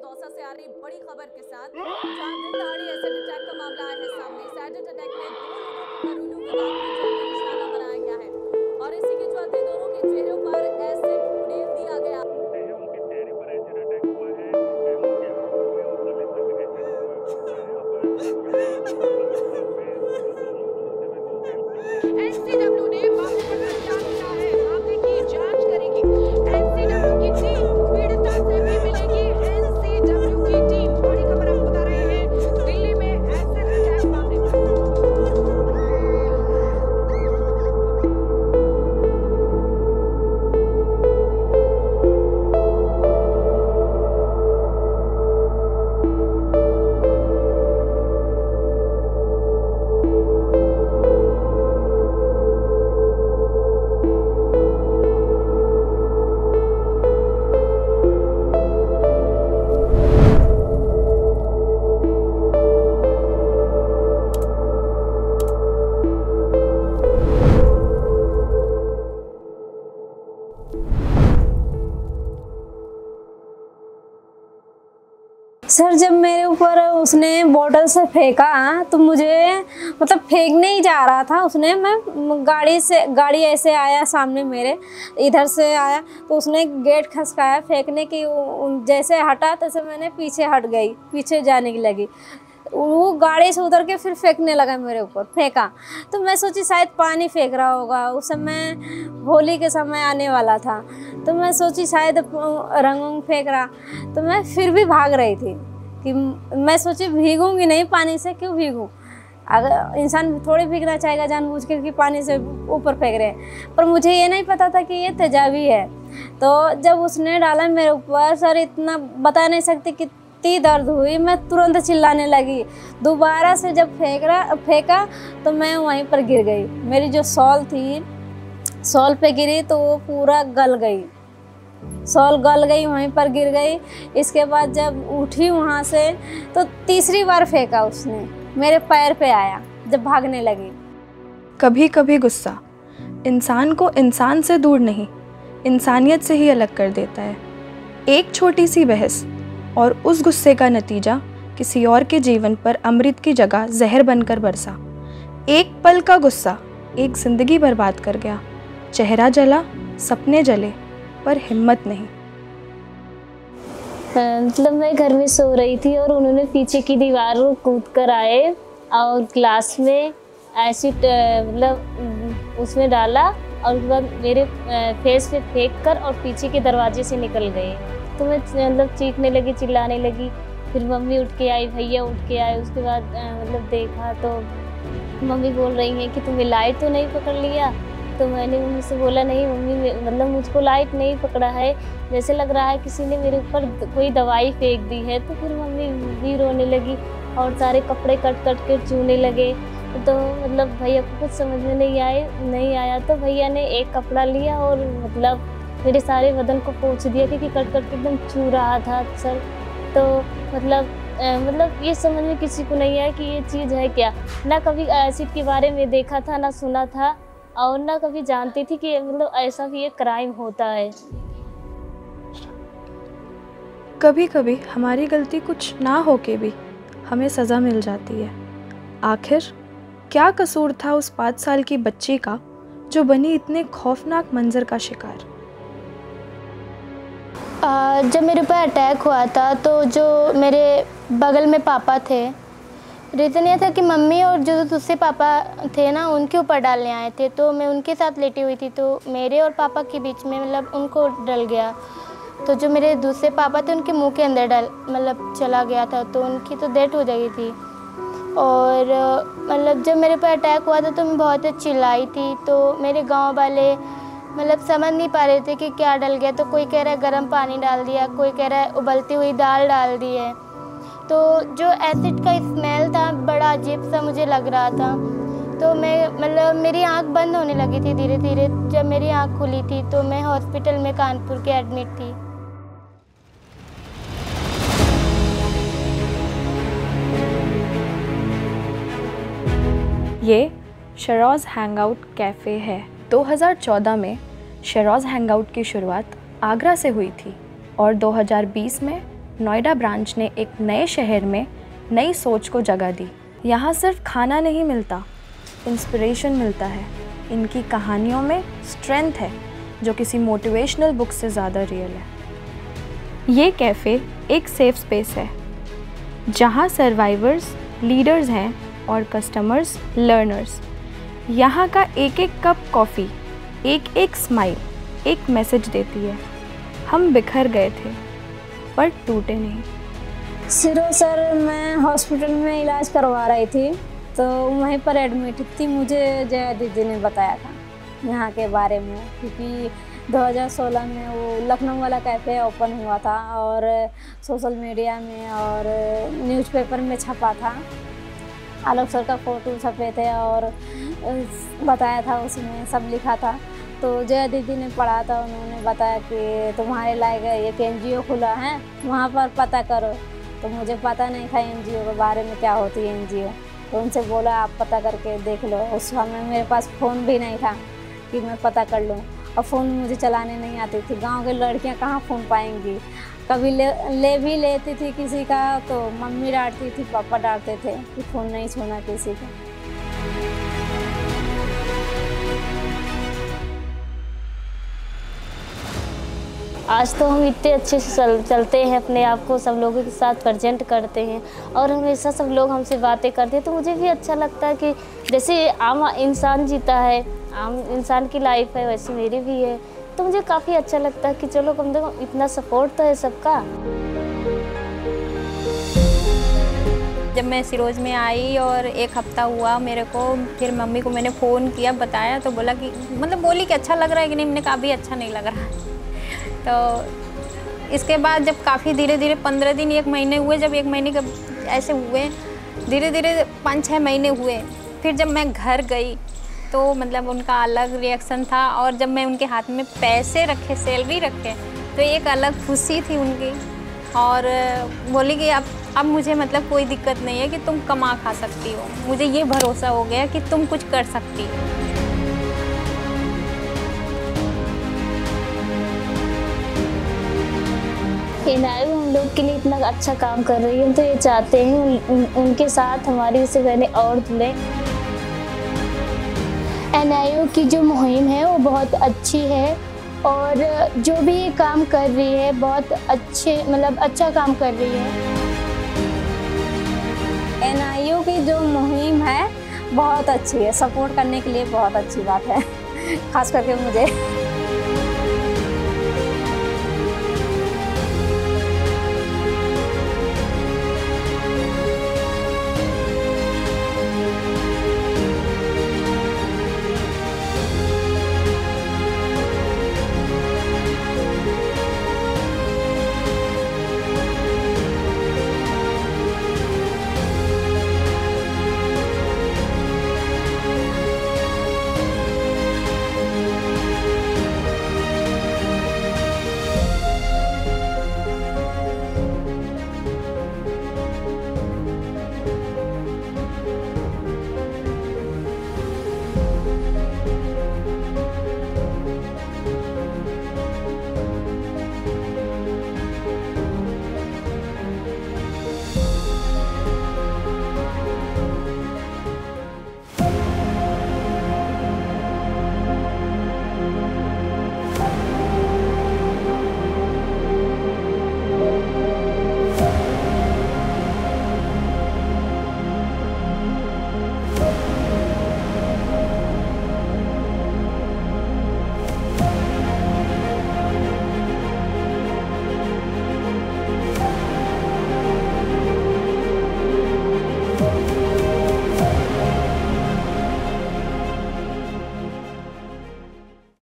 दौसा से आ रही बड़ी खबर के साथ, जहां दिन दहाड़े एसिड अटैक का मामला आया है सामने। इस एसिड अटैक में 2 लोगों को घरेलू विवाद में जमकर निशाना बनाया गया है और इसी के चलते दोनों के चेहरों पर एसिड उड़ेल दिया गया। उनके चेहरे पर एसिड अटैक हुआ है, उनके आंखों में और गले तक एसिड एनसीडब्ल्यू ने मामले पर संज्ञान लिया है, मामले की जांच करेगी। एनसीडब्ल्यू की टीम पीड़िता से भी मिलेगी। एनसीडब्ल्यू की टीम, बड़ी खबर आपको बता रहे हैं, दिल्ली में एसिड अटैक मामले पर। सर, जब मेरे ऊपर उसने बॉटल से फेंका तो मुझे मतलब फेंकने ही जा रहा था उसने। मैं गाड़ी ऐसे आया सामने मेरे, इधर से आया तो उसने गेट खसकाया फेंकने की। जैसे हटा तैसे मैंने पीछे हट गई, पीछे जाने की लगी। वो गाड़ी से उतर के फिर फेंकने लगा मेरे ऊपर, फेंका तो मैं सोची शायद पानी फेंक रहा होगा। उस समय होली के समय आने वाला था तो मैं सोची शायद रंग फेंक रहा, तो मैं फिर भी भाग रही थी कि मैं सोची भीगूंगी नहीं, पानी से क्यों भीगूं। अगर इंसान थोड़ी भीगना चाहेगा जानबूझ के कि पानी से ऊपर फेंक रहे हैं, पर मुझे ये नहीं पता था कि ये तेजाबी है। तो जब उसने डाला मेरे ऊपर, सर इतना बता नहीं सकती कितनी दर्द हुई। मैं तुरंत चिल्लाने लगी। दोबारा से जब फेंका तो मैं वहीं पर गिर गई। मेरी जो शॉल थी, शॉल पे गिरी तो वो पूरा गल गई, शॉल गल गई, वहीं पर गिर गई। इसके बाद जब उठी वहाँ से तो तीसरी बार फेंका उसने, मेरे पैर पे आया जब भागने लगी। कभी कभी गुस्सा इंसान को इंसान से दूर नहीं, इंसानियत से ही अलग कर देता है। एक छोटी सी बहस और उस गुस्से का नतीजा किसी और के जीवन पर अमृत की जगह जहर बनकर बरसा। एक पल का गुस्सा एक जिंदगी बर्बाद कर गया। चेहरा जला, सपने जले, पर हिम्मत नहीं। मतलब मैं घर में सो रही थी और उन्होंने पीछे की दीवार को कूद कर आए और ग्लास में एसिड मतलब उसमें डाला और उसके बाद मेरे फेस पे फेंक कर और पीछे के दरवाजे से निकल गए। तो मैं मतलब चीखने लगी, चिल्लाने लगी। फिर मम्मी उठ के आई, भैया उठ के आए। उसके बाद मतलब देखा तो मम्मी बोल रही हैं कि तुम्हें लाइट तो नहीं पकड़ लिया। तो मैंने मम्मी से बोला नहीं मम्मी, मतलब मुझको लाइट नहीं पकड़ा है, जैसे लग रहा है किसी ने मेरे ऊपर कोई दवाई फेंक दी है। तो फिर मम्मी भी रोने लगी और सारे कपड़े कट कट के चूने लगे। तो मतलब भैया को कुछ समझ में नहीं आया। तो भैया ने एक कपड़ा लिया और मतलब मेरे सारे बदन को पोंछ दिया क्योंकि कट कट के एकदम चू रहा था सर। तो मतलब ये समझ में किसी को नहीं आया कि ये चीज़ है क्या। ना कभी एसिड के बारे में देखा था, ना सुना था और ना कभी जानती थी कि मतलब ऐसा भी एक क्राइम होता है। कभी कभी हमारी गलती कुछ ना होके भी हमें सज़ा मिल जाती है। आखिर क्या कसूर था उस 5 साल की बच्ची का जो बनी इतने खौफनाक मंजर का शिकार। जब मेरे ऊपर अटैक हुआ था तो जो मेरे बगल में पापा थे, रीज़न ये था कि मम्मी और जो दूसरे पापा थे ना उनके ऊपर डालने आए थे। तो मैं उनके साथ लेटी हुई थी तो मेरे और पापा के बीच में मतलब उनको डल गया। तो जो मेरे दूसरे पापा थे उनके मुंह के अंदर मतलब चला गया था, तो उनकी तो डेथ हो गई थी। और मतलब जब मेरे ऊपर अटैक हुआ था तो मैं बहुत चिल्लाई थी। तो मेरे गांव वाले मतलब समझ नहीं पा रहे थे कि क्या डल गया। तो कोई कह रहा है गर्म पानी डाल दिया, कोई कह रहा है उबलती हुई दाल डाल दी है। तो जो एसिड का स्मेल था बड़ा अजीब सा मुझे लग रहा था। तो मैं मतलब मेरी आंख बंद होने लगी थी धीरे धीरे। जब मेरी आंख खुली थी तो मैं हॉस्पिटल में कानपुर के एडमिट थी। ये शरोज़ हैंगआउट कैफ़े है। 2014 में शरोज़ हैंगआउट की शुरुआत आगरा से हुई थी और 2020 में नोएडा ब्रांच ने एक नए शहर में नई सोच को जगह दी। यहाँ सिर्फ खाना नहीं मिलता, इंस्पिरेशन मिलता है। इनकी कहानियों में स्ट्रेंथ है जो किसी मोटिवेशनल बुक से ज़्यादा रियल है। ये कैफ़े एक सेफ स्पेस है जहाँ सर्वाइवर्स लीडर्स हैं और कस्टमर्स लर्नर्स। यहाँ का एक एक कप कॉफ़ी, एक एक स्माइल एक मैसेज देती है। हम बिखर गए थे पर टूटे नहीं। सिरो सर मैं हॉस्पिटल में इलाज करवा रही थी तो वहीं पर एडमिट थी। मुझे जया दीदी ने बताया था यहाँ के बारे में, क्योंकि 2016 में वो लखनऊ वाला कैफ़े ओपन हुआ था और सोशल मीडिया में और न्यूज़पेपर में छपा था। आलोक सर का फ़ोटो छपे थे और बताया था, उसमें सब लिखा था। तो जया दीदी ने पढ़ा था, उन्होंने बताया कि तुम्हारे लायक एक NGO खुला है, वहाँ पर पता करो। तो मुझे पता नहीं था NGO के बारे में, क्या होती है NGO। तो उनसे बोला आप पता करके देख लो। उस समय मेरे पास फ़ोन भी नहीं था कि मैं पता कर लूँ, और फ़ोन मुझे चलाने नहीं आती थी। गांव के लड़कियां कहाँ फ़ोन पाएंगी। कभी ले भी लेती थी किसी का तो मम्मी डांटती थी, पापा डांटते थे कि फ़ोन नहीं छूना किसी का। आज तो हम इतने अच्छे से चलते हैं, अपने आप को सब लोगों के साथ प्रेजेंट करते हैं और हमेशा सब लोग हमसे बातें करते हैं। तो मुझे भी अच्छा लगता है कि जैसे आम इंसान जीता है, आम इंसान की लाइफ है, वैसे मेरी भी है। तो मुझे काफ़ी अच्छा लगता है कि चलो कम से कम इतना सपोर्ट तो है सबका। जब मैं सिरोज में आई और एक हफ़्ता हुआ मेरे को, फिर मम्मी को मैंने फ़ोन किया, बताया तो बोला कि बोली कि अच्छा लग रहा है कि नहीं। मैंने कहा अभी अच्छा नहीं लग रहा है। तो इसके बाद जब काफ़ी धीरे धीरे 15 दिन 1 महीने हुए, जब 1 महीने के ऐसे हुए, धीरे धीरे 5-6 महीने हुए। फिर जब मैं घर गई तो उनका अलग रिएक्शन था। और जब मैं उनके हाथ में पैसे रखे, सैलरी रखे, तो एक अलग खुशी थी उनकी। और बोली कि अब मुझे कोई दिक्कत नहीं है कि तुम कमा खा सकती हो। मुझे ये भरोसा हो गया कि तुम कुछ कर सकती हो। NIO हम लोग के लिए इतना अच्छा काम कर रही है, तो ये चाहते हैं उनके साथ हमारी इससे पहले और जुड़े। NIO की जो मुहिम है वो बहुत अच्छी है और जो भी ये काम कर रही है बहुत अच्छे अच्छा काम कर रही है। NIO की जो मुहिम है बहुत अच्छी है, सपोर्ट करने के लिए बहुत अच्छी बात है, खास करके मुझे।